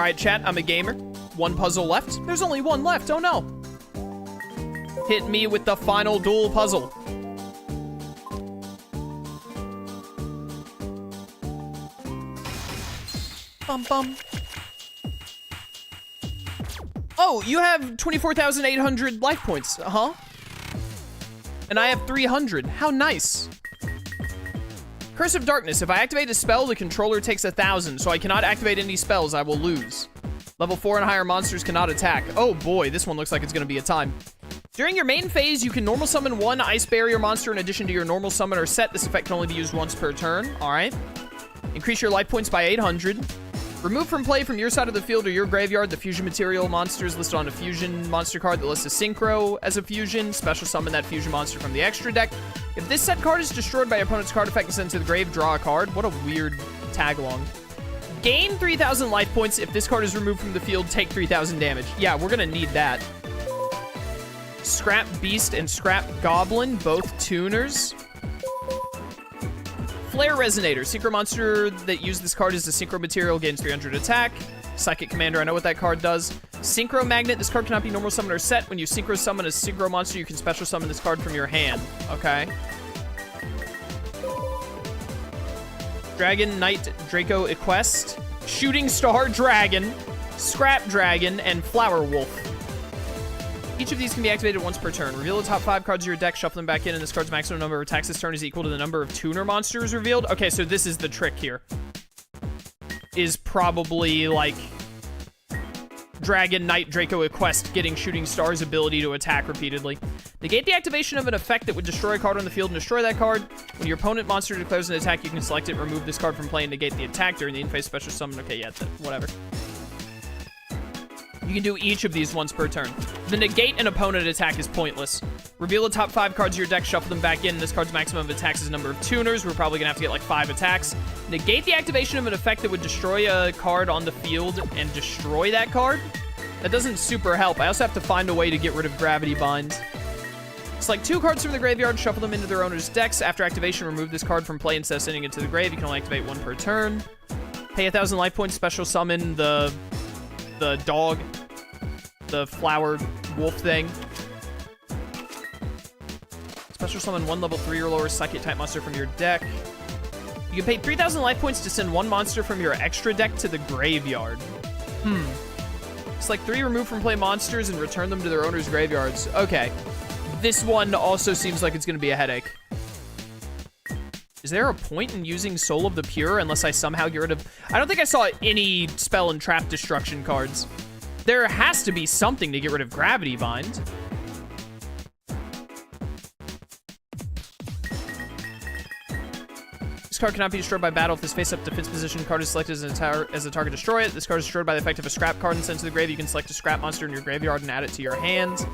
right, chat, I'm a gamer. One puzzle left. There's only one left. Oh, no. Hit me with the final duel puzzle. Bum, bum. Oh, you have 24,800 life points, huh? And I have 300. How nice. Curse of Darkness. If I activate a spell, the controller takes 1,000, so I cannot activate any spells. I will lose. Level 4 and higher monsters cannot attack. Oh boy, this one looks like it's going to be a time. During your main phase, you can normal summon one ice barrier monster in addition to your normal summoner set. This effect can only be used once per turn. All right. Increase your life points by 800. Remove from play from your side of the field or your graveyard the fusion material monsters listed on a fusion monster card that lists a synchro as a fusion. Special summon that fusion monster from the extra deck. If this set card is destroyed by your opponent's card effect and sent to the grave, draw a card. What a weird tag-along. Gain 3,000 life points. If this card is removed from the field, take 3,000 damage. Yeah, we're gonna need that. Scrap Beast and Scrap Goblin, both tuners. Flare Resonator. Synchro monster that used this card is a synchro material, gains 300 attack. Psychic Commander, I know what that card does. Synchro Magnet. This card cannot be normal summoned or set. When you synchro summon a synchro monster, you can special summon this card from your hand. Okay. Dragon Knight Draco Equest. Shooting Star Dragon. Scrap Dragon, and Flower Wolf. Each of these can be activated once per turn. Reveal the top 5 cards of your deck, shuffle them back in, and this card's maximum number of attacks this turn is equal to the number of tuner monsters revealed. Okay, so this is the trick here. Is probably, like, Dragon Knight Draco Equest getting Shooting Star's ability to attack repeatedly. Negate the activation of an effect that would destroy a card on the field and destroy that card. When your opponent monster declares an attack, you can select it, remove this card from play, and negate the attack during the in-phase special summon. Okay, yeah, whatever. You can do each of these once per turn. The negate an opponent attack is pointless. Reveal the top 5 cards of your deck, shuffle them back in. This card's maximum of attacks is a number of tuners. We're probably gonna have to get like 5 attacks. Negate the activation of an effect that would destroy a card on the field and destroy that card. That doesn't super help. I also have to find a way to get rid of Gravity Bind. Select 2 cards from the graveyard, shuffle them into their owner's decks. After activation, remove this card from play instead of sending it to the grave. You can only activate 1 per turn. Pay 1,000 life points, special summon the dog, the flower wolf thing. Special summon 1 level 3 or lower psychic type monster from your deck. You can pay 3,000 life points to send 1 monster from your extra deck to the graveyard. Select 3 remove from play monsters and return them to their owner's graveyards. Okay. This one also seems like it's going to be a headache. Is there a point in using Soul of the Pure unless I somehow get rid of... I don't think I saw any spell and trap destruction cards. There has to be something to get rid of Gravity Bind. This card cannot be destroyed by battle. If this face-up defense position card is selected as a target, destroy it. This card is destroyed by the effect of a scrap card and sent to the grave. You can select a scrap monster in your graveyard and add it to your hand.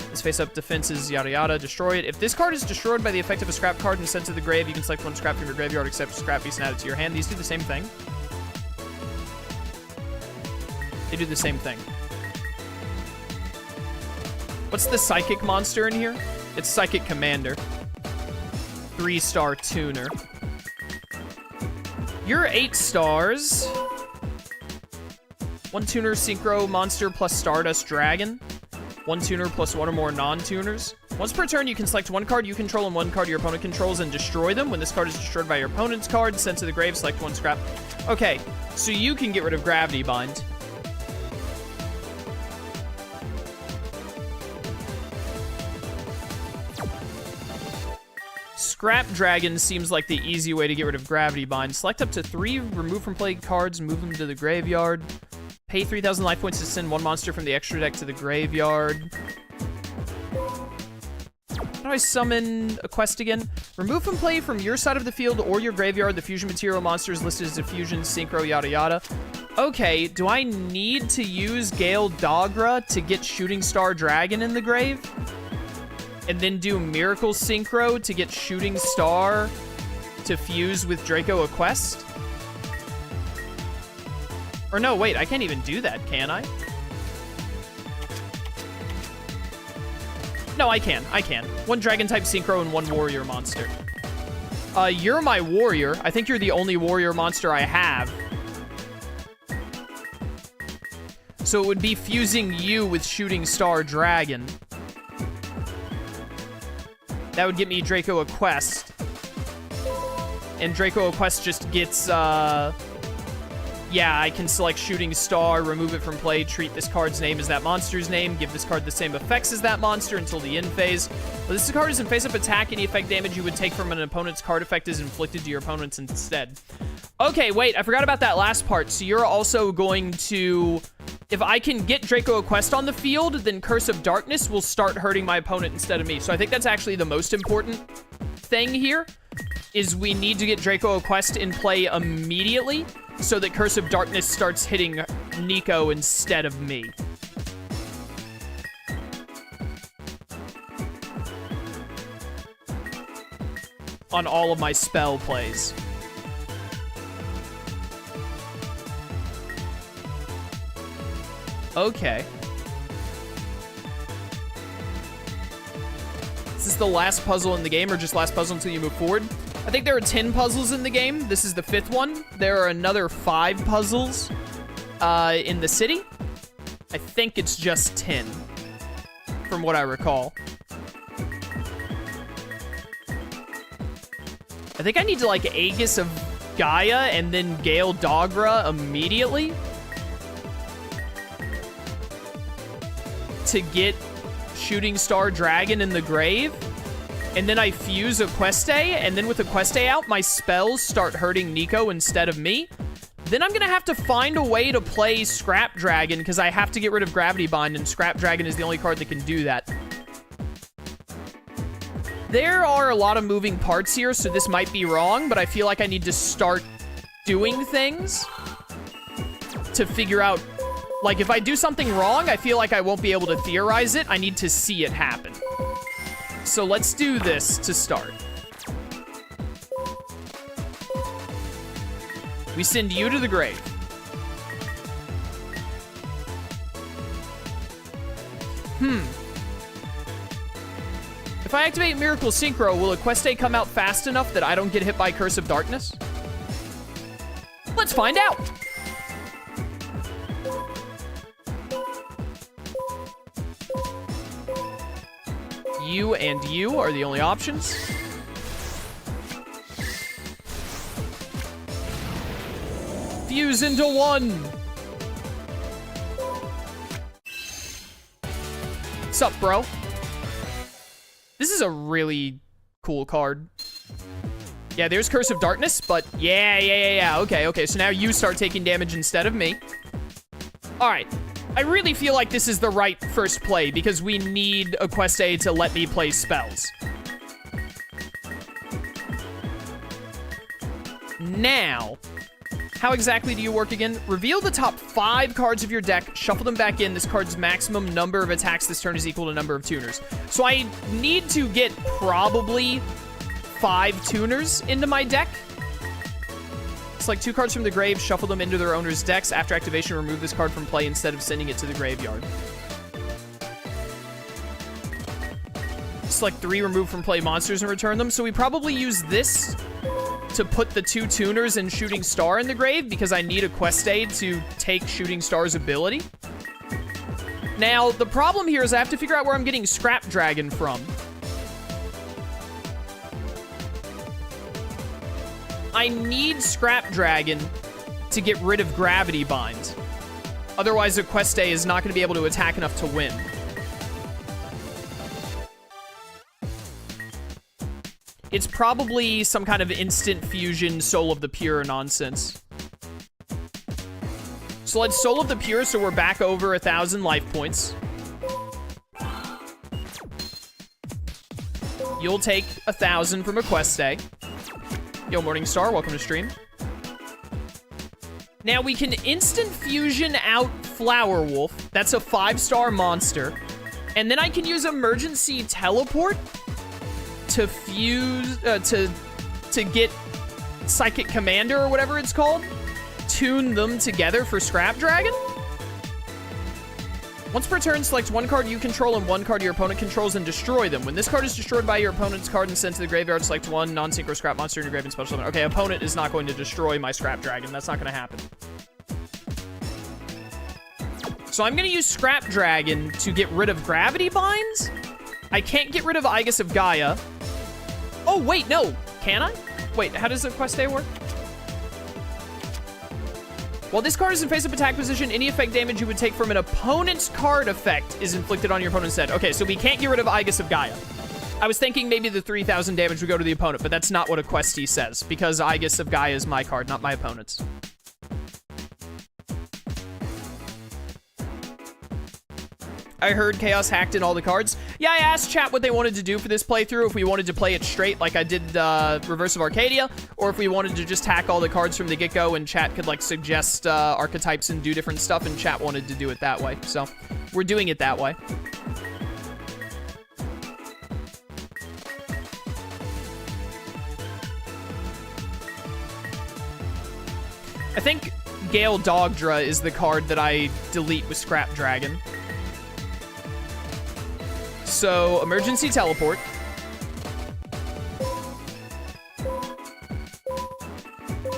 This face-up defense is yada yada, destroy it. If this card is destroyed by the effect of a scrap card and sent to the grave, you can select 1 scrap from your graveyard except scrap piece and add it to your hand. These do the same thing. They do the same thing. What's the psychic monster in here? It's Psychic Commander. 3-star tuner. You're 8 stars. 1 tuner synchro monster plus Stardust Dragon. 1 tuner plus 1 or more non-tuners. Once per turn, you can select 1 card you control and 1 card your opponent controls and destroy them. When this card is destroyed by your opponent's card, sent to the grave, select 1 scrap. Okay, so you can get rid of Gravity Bind. Scrap Dragon seems like the easy way to get rid of Gravity Bind. Select up to 3 remove from play cards, move them to the graveyard. Pay 3,000 life points to send 1 monster from the extra deck to the graveyard. How do I summon a quest again? Remove from play from your side of the field or your graveyard the fusion material monsters listed as a fusion, synchro, yada yada. Okay, do I need to use Gale Dogra to get Shooting Star Dragon in the grave? And then do Miracle Synchro to get Shooting Star to fuse with Draco Equest? Or no, wait, I can't even do that, can I? No, I can. 1 Dragon-type Synchro and 1 Warrior monster. You're my Warrior. I think you're the only Warrior monster I have. So it would be fusing you with Shooting Star Dragon. That would get me Draco a quest. And Draco a quest just gets, yeah, I can select Shooting Star, remove it from play, treat this card's name as that monster's name, give this card the same effects as that monster until the end phase. Well, this card is in face-up attack. Any effect damage you would take from an opponent's card effect is inflicted to your opponents instead. Okay, wait, I forgot about that last part. So you're also going to... If I can get Draco a quest on the field, then Curse of Darkness will start hurting my opponent instead of me. So I think that's actually the most important thing here, is we need to get Draco a quest in play immediately so that Curse of Darkness starts hitting Nico instead of me. On all of my spell plays. Okay. Is this the last puzzle in the game, or just last puzzle until you move forward? I think there are 10 puzzles in the game. This is the 5th one. There are another 5 puzzles in the city. I think it's just 10, from what I recall. I think I need to, like, Aegis of Gaia and then Gale Dogra immediately to get Shooting Star Dragon in the grave. And then I fuse a Queste, and then with a Queste out, my spells start hurting Nico instead of me. Then I'm gonna have to find a way to play Scrap Dragon, because I have to get rid of Gravity Bind, and Scrap Dragon is the only card that can do that. There are a lot of moving parts here, so this might be wrong, but I feel like I need to start doing things to figure out... Like, if I do something wrong, I feel like I won't be able to theorize it. I need to see it happen. So let's do this to start. We send you to the grave. If I activate Miracle Synchro, will a Queste come out fast enough that I don't get hit by Curse of Darkness? Let's find out. You and you are the only options. Fuse into one. Sup, bro? This is a really cool card. Yeah, there's Curse of Darkness, but yeah. Okay. So now you start taking damage instead of me. All right. I really feel like this is the right first play because we need a Queste to let me play spells. Now, how exactly do you work again? Reveal the top 5 cards of your deck, shuffle them back in. This card's maximum number of attacks this turn is equal to number of tuners. So I need to get probably 5 tuners into my deck. Select 2 cards from the grave, shuffle them into their owner's decks. After activation, remove this card from play instead of sending it to the graveyard. Select 3 remove from play monsters and return them. So we probably use this to put the 2 tuners and Shooting Star in the grave because I need a Queste to take Shooting Star's ability. Now, the problem here is I have to figure out where I'm getting Scrap Dragon from. I need Scrap Dragon to get rid of Gravity Bind. Otherwise, a Queste is not going to be able to attack enough to win. It's probably some kind of instant fusion Soul of the Pure nonsense. So let's Soul of the Pure so we're back over 1,000 life points. You'll take 1,000 from a Queste. Yo, Morningstar, welcome to stream. Now we can instant fusion out Flower Wolf. That's a 5-star monster. And then I can use Emergency Teleport to fuse, to get Psychic Commander or whatever it's called. Tune them together for Scrap Dragon. Once per turn, select 1 card you control and 1 card your opponent controls and destroy them. When this card is destroyed by your opponent's card and sent to the graveyard, select 1 non-synchro scrap monster in your grave and special summon. Okay, opponent is not going to destroy my Scrap Dragon. That's not going to happen. So I'm gonna use Scrap Dragon to get rid of Gravity Binds. I can't get rid of Aegis of Gaia. Oh, wait, no. Can I? Wait, how does the quest day work? While this card is in face-up attack position, any effect damage you would take from an opponent's card effect is inflicted on your opponent's head. Okay, so we can't get rid of Aegis of Gaia. I was thinking maybe the 3,000 damage would go to the opponent, but that's not what a questie says, because Aegis of Gaia is my card, not my opponent's. I heard Chaos hacked in all the cards. Yeah, I asked chat what they wanted to do for this playthrough, if we wanted to play it straight like I did Reverse of Arcadia, or if we wanted to just hack all the cards from the get-go and chat could like suggest archetypes and do different stuff, and chat wanted to do it that way. So we're doing it that way. I think Gale Dogdra is the card that I delete with Scrap Dragon. So, emergency teleport.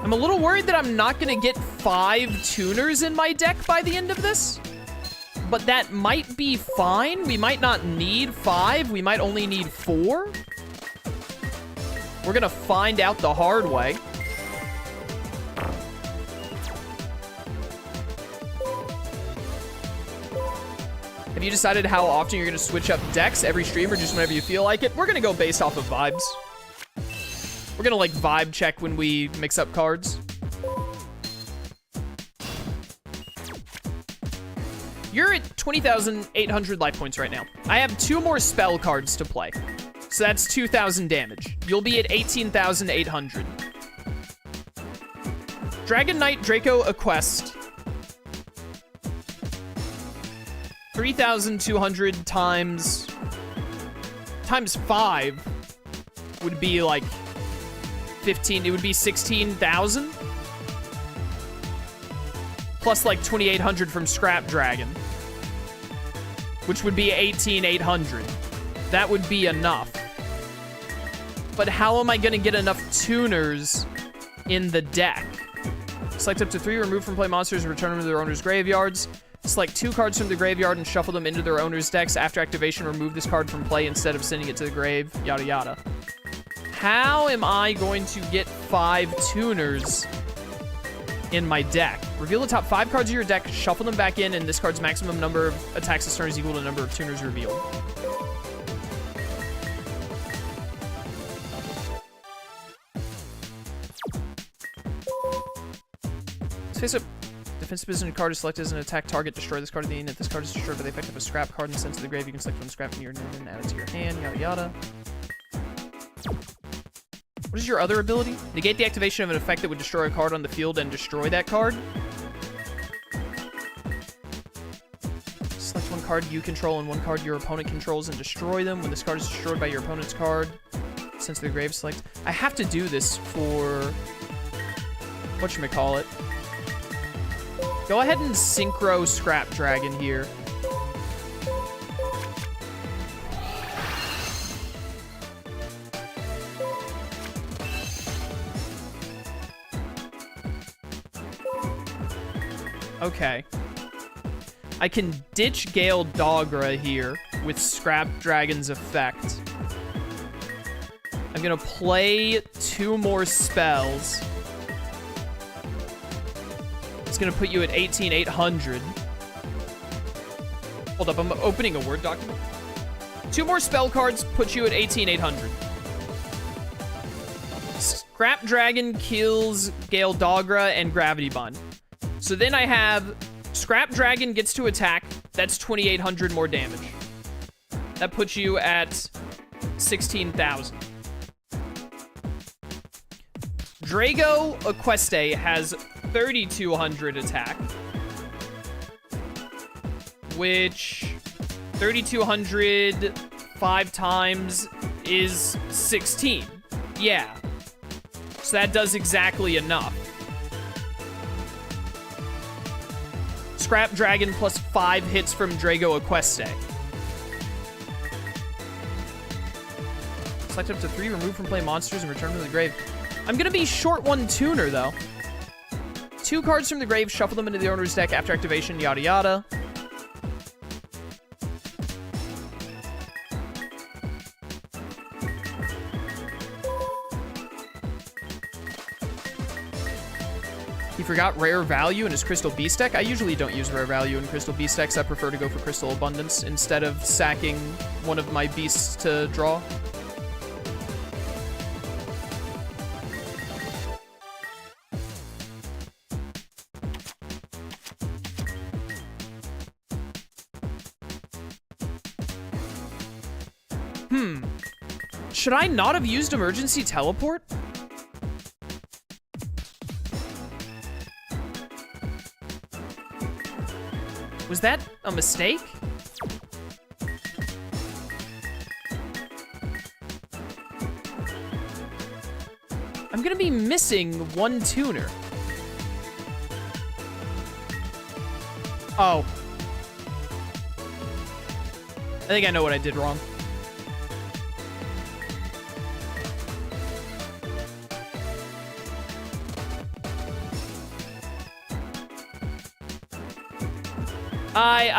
I'm a little worried that I'm not going to get 5 tuners in my deck by the end of this. But that might be fine. We might not need 5. We might only need 4. We're going to find out the hard way. Have you decided how often you're going to switch up decks every stream or just whenever you feel like it? We're going to go based off of vibes. We're going to, like, vibe check when we mix up cards. You're at 20,800 life points right now. I have 2 more spell cards to play. So that's 2,000 damage. You'll be at 18,800. Dragon Knight Draco Equest. 3,200 times 5 would be like 15. It would be 16,000 plus like 2,800 from Scrap Dragon, which would be 18,800. That would be enough. But how am I going to get enough tuners in the deck? Select up to 3, remove from play monsters, and return them to their owners' graveyards. Select 2 cards from the graveyard and shuffle them into their owner's decks. After activation, remove this card from play instead of sending it to the grave. Yada yada. How am I going to get 5 tuners in my deck? Reveal the top 5 cards of your deck, shuffle them back in, and this card's maximum number of attacks this turn is equal to the number of tuners revealed. Face up. Defensive position card is selected as an attack target. Destroy this card at the end. If this card is destroyed by the effect of a scrap card and sent to the grave, you can select one scrap from your name and add it to your hand. Yada yada. What is your other ability? Negate the activation of an effect that would destroy a card on the field and destroy that card. Select one card you control and one card your opponent controls and destroy them. When this card is destroyed by your opponent's card, sent to the grave, select. I have to do this for whatchamacallit. Go ahead and synchro Scrap Dragon here. Okay. I can ditch Gale Dogra here with Scrap Dragon's effect. I'm gonna play 2 more spells. It's gonna put you at 18,800. Hold up, I'm opening a Word document. 2 more spell cards put you at 18,800. Scrap Dragon kills Gale Dogra and Gravity Bond. So then I have Scrap Dragon gets to attack. That's 2,800 more damage. That puts you at 16,000. Drago Equeste has 3,200 attack, which 3,200 5 times is 16. Yeah. So that does exactly enough. Scrap Dragon plus 5 hits from Drago Equeste. Select up to 3, remove from play monsters, and return them to the grave. I'm gonna be short 1 tuner, though. 2 cards from the grave, shuffle them into the owner's deck after activation, yada yada. forgot rare value in his Crystal Beast deck. I usually don't use rare value in Crystal Beast decks. I prefer to go for Crystal Abundance instead of sacking one of my beasts to draw. Should I not have used Emergency Teleport? Was that a mistake? I'm gonna be missing one tuner. Oh. I think I know what I did wrong.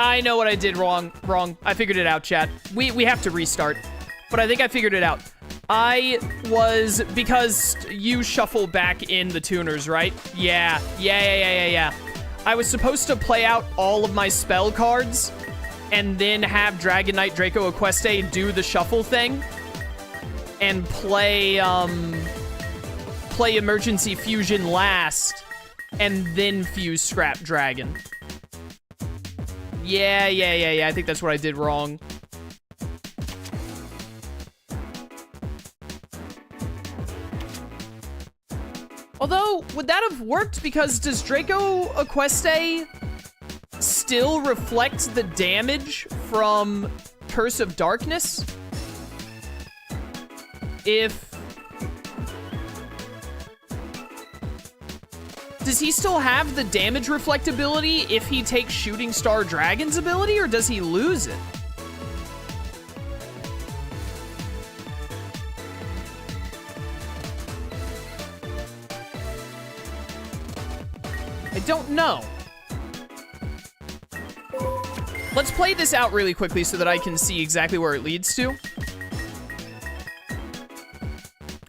I know what I did wrong. I figured it out, chat. We have to restart. But I think I figured it out. Because you shuffle back in the tuners, right? Yeah. I was supposed to play out all of my spell cards and then have Dragon Knight Draco Equeste do the shuffle thing and play Emergency Fusion last and then fuse Scrap Dragon. Yeah. I think that's what I did wrong. Although, would that have worked? Because does Draco Equeste still reflect the damage from Curse of Darkness? Does he still have the damage reflectability if he takes Shooting Star Dragon's ability, or does he lose it? I don't know. Let's play this out really quickly so that I can see exactly where it leads to.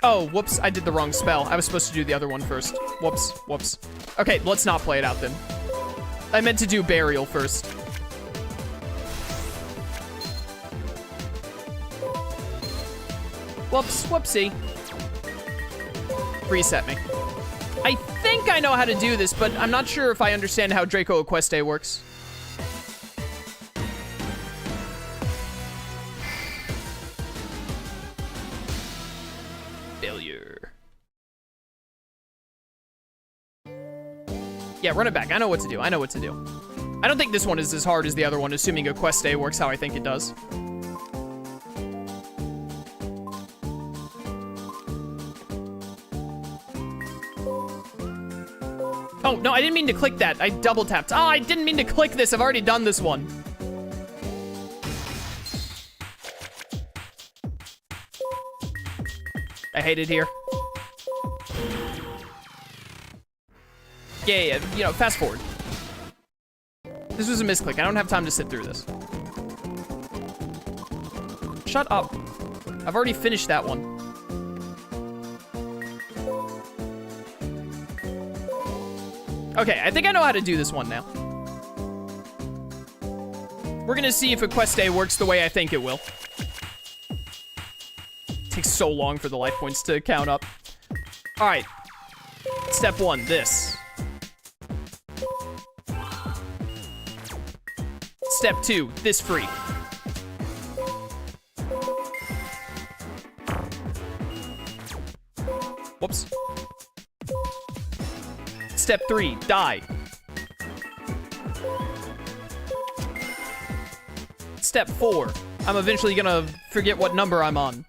Oh, whoops, I did the wrong spell. I was supposed to do the other one first. Whoops. Okay, let's not play it out then. I meant to do Burial first. Whoopsie. Reset me. I think I know how to do this, but I'm not sure if I understand how Draco Equeste works. Failure. Yeah, run it back. I know what to do. I don't think this one is as hard as the other one, assuming Equeste works how I think it does. Oh, no, I didn't mean to click that. I double tapped. Oh, I didn't mean to click this. I've already done this one. I hate it here. Yeah, you know, fast forward. This was a misclick. I don't have time to sit through this. Shut up. I've already finished that one. Okay, I think I know how to do this one now. We're gonna see if Equeste works the way I think it will. It takes so long for the life points to count up. All right. Step one, this. Step two, this freak. Whoops. Step 3, die. Step 4, I'm eventually gonna forget what number I'm on.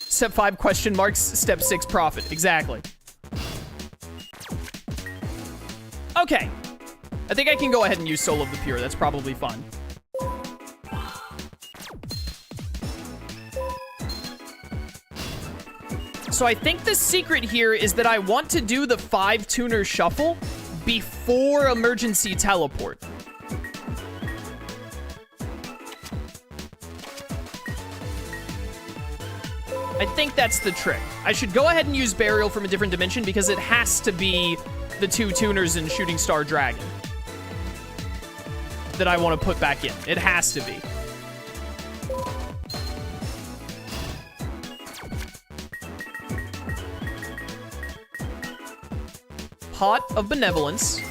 Step 5, question marks. Step 6, profit. Exactly. Okay. I think I can go ahead and use Soul of the Pure. That's probably fun. So I think the secret here is that I want to do the 5 tuner shuffle before emergency teleport. I think that's the trick. I should go ahead and use Burial from a different dimension because it has to be the 2 tuners in Shooting Star Dragon that I want to put back in. It has to be. Pot of Benevolence.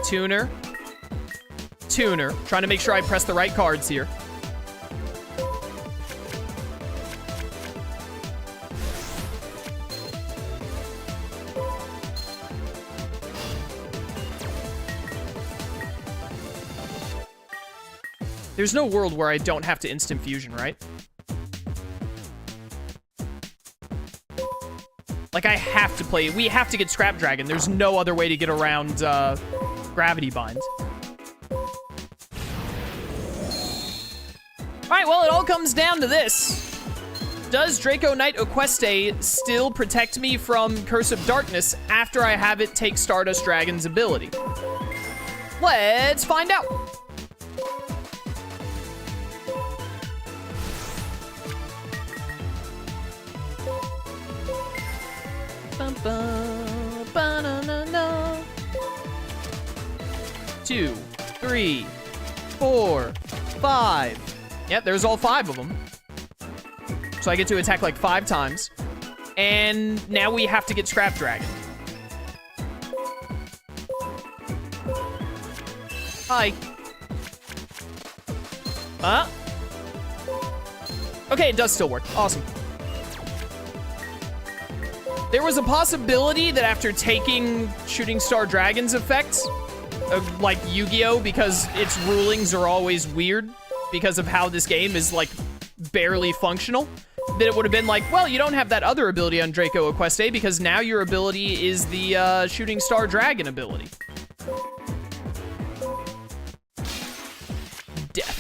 Tuner. Tuner. Trying to make sure I press the right cards here. There's no world where I don't have to instant fusion, right? Like, I have to play... We have to get Scrap Dragon. There's no other way to get around Gravity Bind. Alright, well, it all comes down to this. Does Draco Knight Equeste still protect me from Curse of Darkness after I have it take Stardust Dragon's ability? Let's find out. Ba-na-na-na. 2, 3, 4, 5. Yep, there's all 5 of them. So I get to attack like 5 times. And now we have to get Scrap Dragon. Hi. Okay, it does still work. Awesome. There was a possibility that after taking Shooting Star Dragon's effects, like Yu-Gi-Oh, because its rulings are always weird because of how this game is, like, barely functional, that it would have been like, well, you don't have that other ability on Draco Equeste because now your ability is the Shooting Star Dragon ability. Death.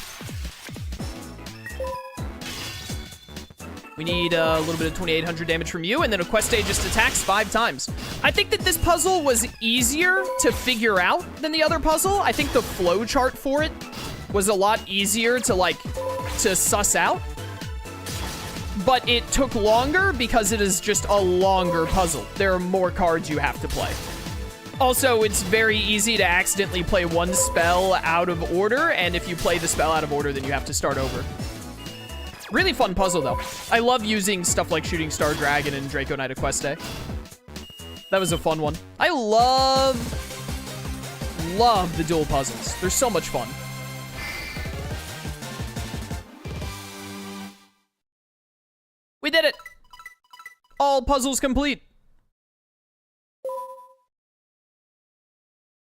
We need a little bit of 2,800 damage from you, and then Equeste just attacks 5 times. I think that this puzzle was easier to figure out than the other puzzle. I think the flow chart for it was a lot easier to, like, to suss out. But it took longer because it is just a longer puzzle. There are more cards you have to play. Also, it's very easy to accidentally play one spell out of order, and if you play the spell out of order, then you have to start over. Really fun puzzle, though. I love using stuff like Shooting Star Dragon and Draco Knight Equeste. That was a fun one. I love the dual puzzles. They're so much fun. We did it! All puzzles complete.